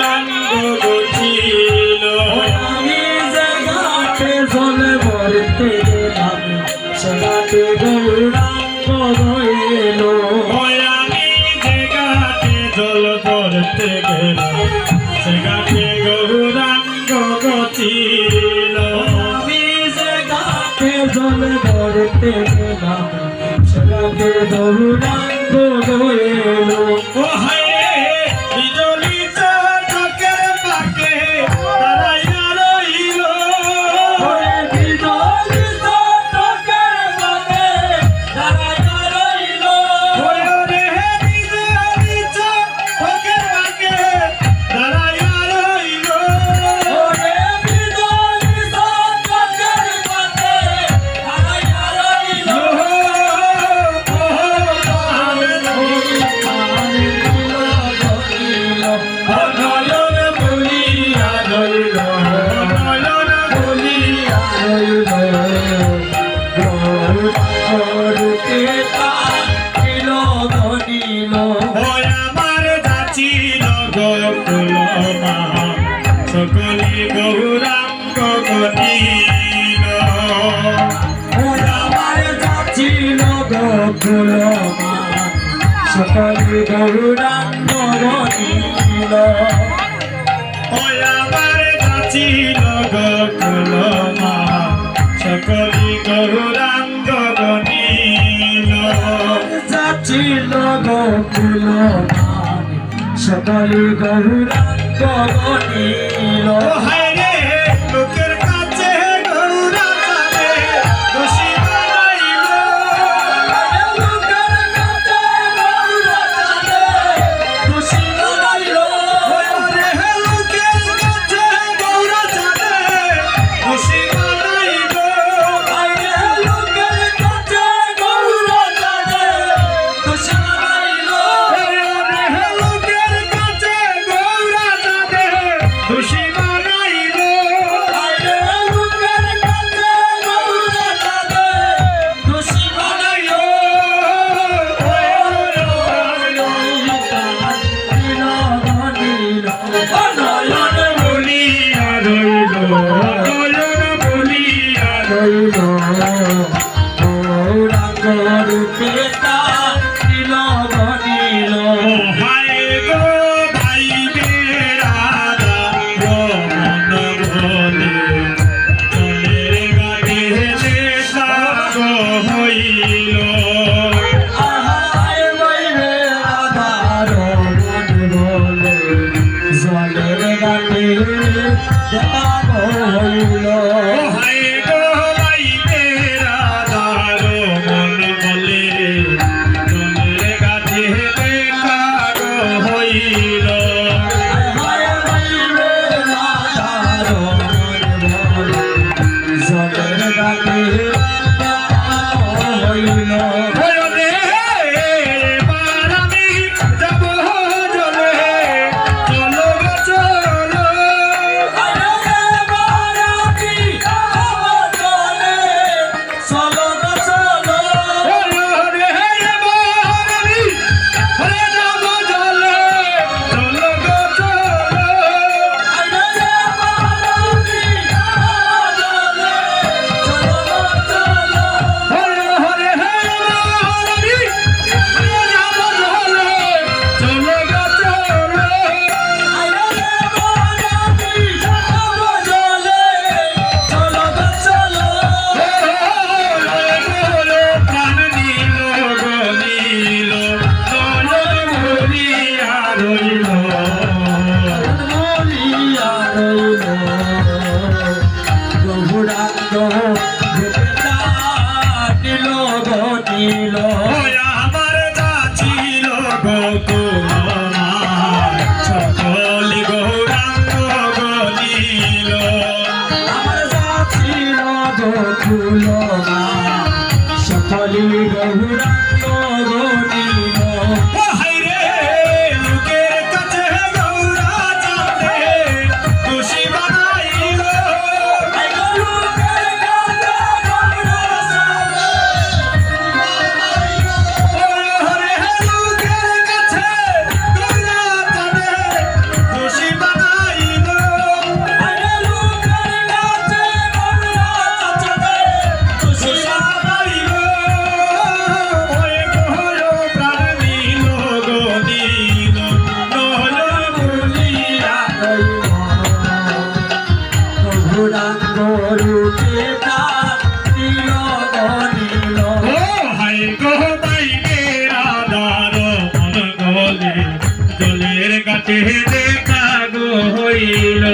গৌরাঙ্গ গঠিল। আমি যে ঘাটে জল ভরতে গেলাম সে ঘাটে গৌরাঙ্গ রইল। আমি যে ঘাটে জল ভরতে গেলাম সে ঘাটে গৌরাঙ্গ গঠিল। আমি যে ঘাটে জল ভরতে গেলাম সে ঘাটে গৌরাঙ্গ রইল। ও হায় বিজলি চোখের পাকে দাঁড়াইয়া রইল। সকলে গৌরাঙ্গ গঠিল। আমার যাচ্ছিল গোকুল সকলে গৌরাঙ্গ গঠিল। আমার যাচ্ছিল গোকুল সকলে গৌরাঙ্গ গঠিল। যাচ্ছিল গোকুল সকলে গৌরাঙ্গ গঠিল। লোকের কাছে গৌরা যাবে দোষী বানাইল। লোকের কাছে গৌরা যাবে দোষী বানাইল। লোকের কাছে গৌরা যাবে দোষী বানাইল। লোকের কাছে গৌরা যাবে দোষী বানাইল। লোকের কাছে গৌরা যাবে দোষী বানাইল। লোকের কাছে গৌরা যাবে দোষী বানাইল। নয়ন বলিয়া রইল, নয়ন বলিয়া রইল। গৌরাঙ্গ রূপে দিল গনিল। হায় গো ভাই বেড়াদা রমন বলে চলের গাড়ি দেখা হইল। আহায় বইরে আধার মন বলে জলের গানে যাব হইল। হায় গো ভাই বেড়াদা রমন বলে চলের গাড়ি দেখা হইল। আহায় বইরে আধার মন বলে জলের গানে যাব হইল। এবার আমি যাব জলে, চলো গো চলো। আরে বারাতি হইল